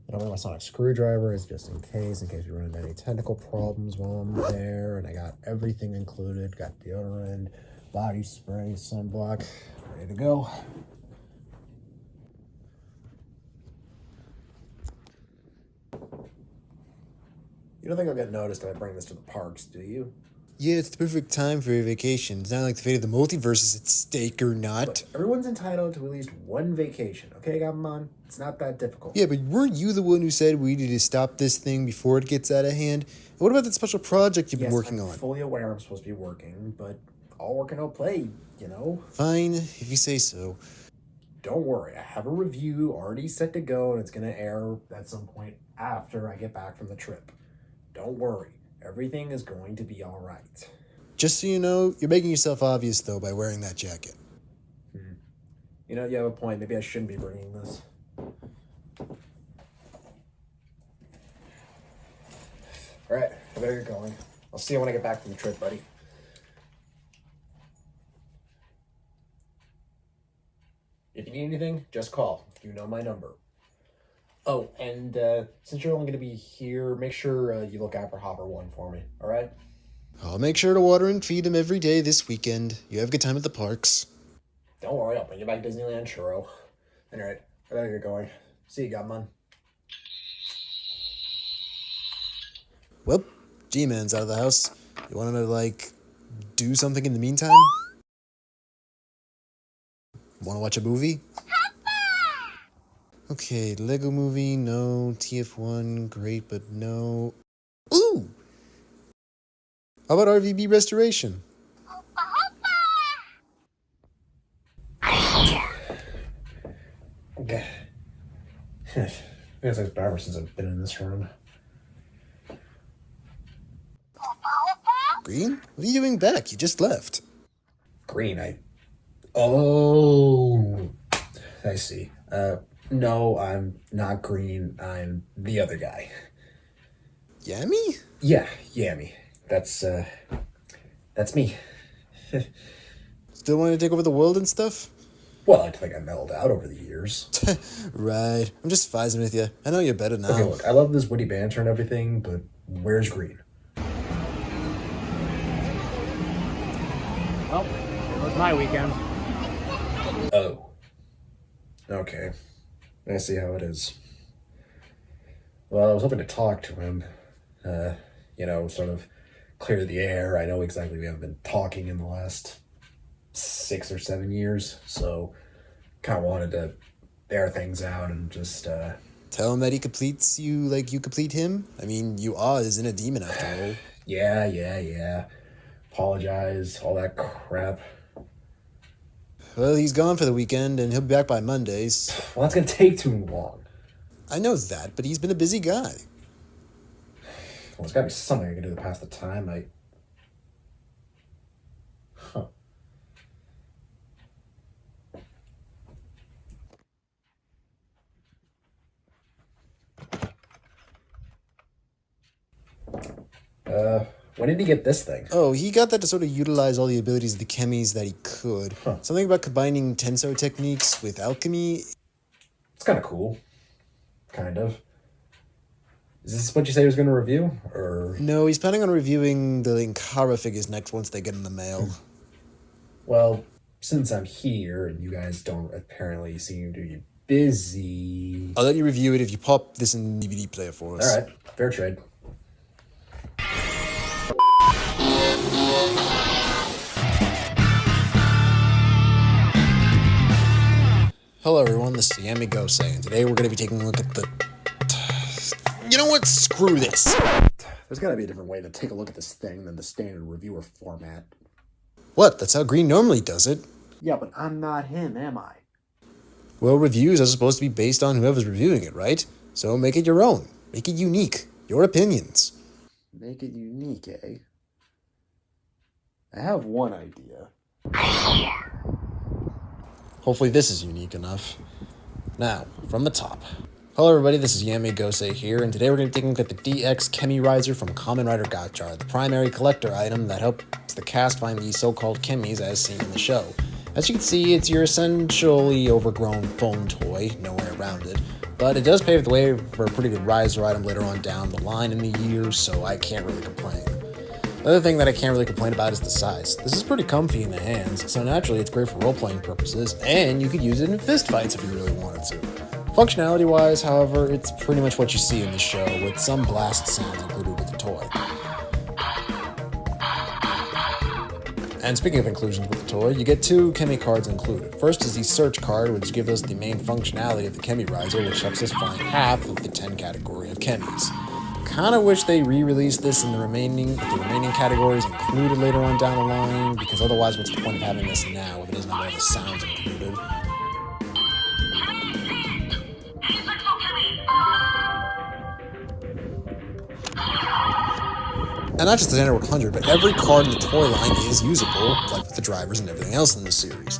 And I'll bring my sonic screwdrivers just in case we run into any technical problems while I'm there. And I got everything included. Got deodorant, body spray, sunblock, ready to go. You don't think I'll get noticed if I bring this to the parks, do you? Yeah, it's the perfect time for a vacation. It's not like the fate of the multiverse is at stake or not. But everyone's entitled to at least one vacation, okay, Gabamon? It's not that difficult. Yeah, but weren't you the one who said we need to stop this thing before it gets out of hand? And what about that special project you've been working on? I'm fully aware I'm supposed to be working, but all work and no play, you know? Fine, if you say so. Don't worry, I have a review already set to go, and it's going to air at some point after I get back from the trip. Don't worry. Everything is going to be all right. Just so you know, you're making yourself obvious, though, by wearing that jacket. You know, you have a point. Maybe I shouldn't be bringing this. All right, I better get going. I'll see you when I get back from the trip, buddy. If you need anything, just call. You know my number. Oh, and since you're only going to be here, make sure you look out for Hopper 1 for me, all right? I'll make sure to water and feed him every day this weekend. You have a good time at the parks. Don't worry, I'll bring you back Disneyland churro. All right, I better get going. See you, Godmon. Well, G-Man's out of the house. You want him to, do something in the meantime? Want to watch a movie? Okay, Lego movie, no. TF1, great, but no. Ooh! How about RVB restoration? Okay. It's like forever since I've been in this room. Green? What are you doing back? You just left. Green, Oh, I see. No, I'm not Green. I'm the other guy. Yami? Yeah, Yami. That's me. Still want to take over the world and stuff? Well, I think I mellowed out over the years. Right. I'm just fizzing with you. I know you're better now. Okay, look, I love this witty banter and everything, but where's Green? Well, it was my weekend. Oh. Okay. I see how it is. Well, I was hoping to talk to him. Sort of clear the air. I know exactly we haven't been talking in the last 6 or 7 years, so kind of wanted to air things out and just, Tell him that he completes you like you complete him? I mean, you are isn't a demon after all. Yeah. Apologize, all that crap. Well, he's gone for the weekend, and he'll be back by Mondays. Well, that's gonna take too long. I know that, but he's been a busy guy. Well, there's gotta be something I can do to pass the time. When did he get this thing? Oh, he got that to sort of utilize all the abilities of the chemies that he could. Something about combining tensor techniques with alchemy. It's kind of cool. Kind of. Is this what you say he was going to review? Or No, he's planning on reviewing the linkara figures next once they get in the mail. Well, since I'm here and you guys don't apparently seem to be busy... I'll let you review it if you pop this in the DVD player for us. All right, fair trade. Hello everyone, this is Yami Gosei, and today we're going to be taking a look at the... You know what? Screw this! There's got to be a different way to take a look at this thing than the standard reviewer format. What? That's how Green normally does it. Yeah, but I'm not him, am I? Well, reviews are supposed to be based on whoever's reviewing it, right? So make it your own. Make it unique. Your opinions. Make it unique, eh? I have one idea. Hopefully this is unique enough. Now, from the top. Hello everybody, this is Yami Gosei here, and today we're going to be taking a look at the DX Chemy Riser from Kamen Rider Gotchard, the primary collector item that helps the cast find these so-called chemies as seen in the show. As you can see, it's your essentially overgrown phone toy, no way around it. but it does pave the way for a pretty good riser item later on down the line in the year, so I can't really complain. The other thing that I can't really complain about is the size. This is pretty comfy in the hands, so naturally it's great for role-playing purposes, and you could use it in fist fights if you really wanted to. Functionality-wise, however, it's pretty much what you see in the show, with some blast sounds included with the toy. And speaking of inclusions with the toy, you get 2 Chemy cards included. First is the search card, which gives us the main functionality of the Chemy riser, which helps us find half of the 10 category of Chemys. Kinda wish they re-released this in the remaining categories included later on down the line, because otherwise what's the point of having this now if it doesn't have all the sounds included? And not just the standard 100, but every card in the toy line is usable, like with the drivers and everything else in the series.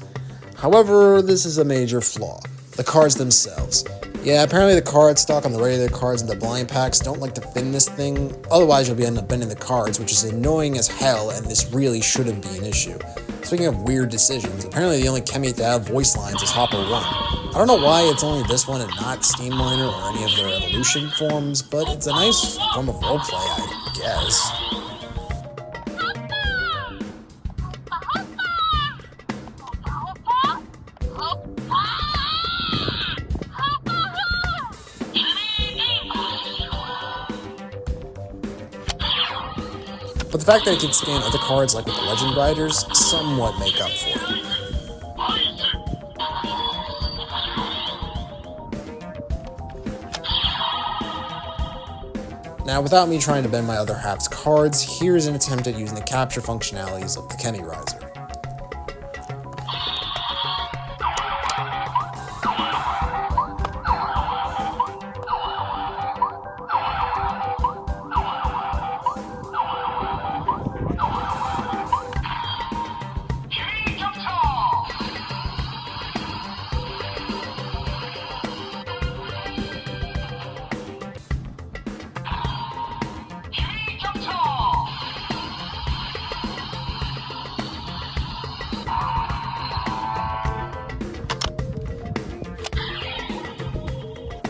However, this is a major flaw. The cards themselves. Yeah, apparently the card stock on the regular cards and the blind packs don't like to fit in this thing, otherwise you'll end up bending the cards, which is annoying as hell, and this really shouldn't be an issue. Speaking of weird decisions, apparently the only Chemy to have voice lines is Hopper 1. I don't know why it's only this one and not Steam Miner or any of their evolution forms, but it's a nice form of roleplay, I guess. But the fact that it can scan other cards like with the Legend Riders somewhat make up for it. Now, without me trying to bend my other half's cards, here's an attempt at using the capture functionalities of the Chemy riser.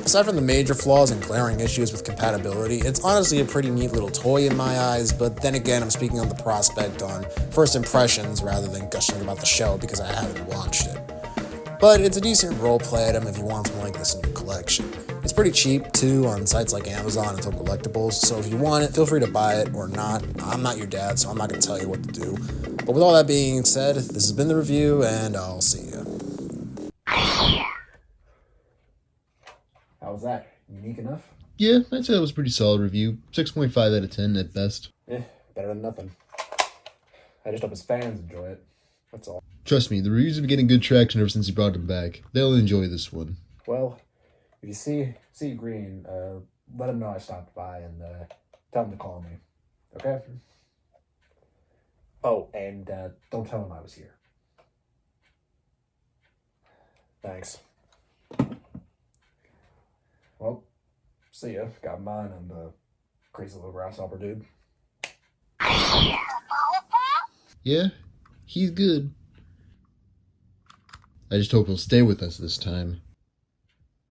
Aside from the major flaws and glaring issues with compatibility, it's honestly a pretty neat little toy in my eyes, but then again, I'm speaking on the prospect on first impressions rather than gushing about the show because I haven't watched it. But it's a decent roleplay item if you want something like this in your collection. It's pretty cheap, too, on sites like Amazon and Total Collectibles, so if you want it, feel free to buy it or not. I'm not your dad, so I'm not going to tell you what to do. But with all that being said, this has been the review, and I'll see you. How was that? Unique enough? Yeah, I'd say that was a pretty solid review. 6.5 out of 10 at best. Better than nothing. I just hope his fans enjoy it. That's all. Trust me, the reviews have been getting good traction ever since he brought them back. They'll enjoy this one. Well, if you see Green, let him know I stopped by and tell him to call me. Okay? Oh, and don't tell him I was here. Thanks. Well, see ya. Got mine and the crazy little grasshopper dude. Yeah, he's good. I just hope he'll stay with us this time.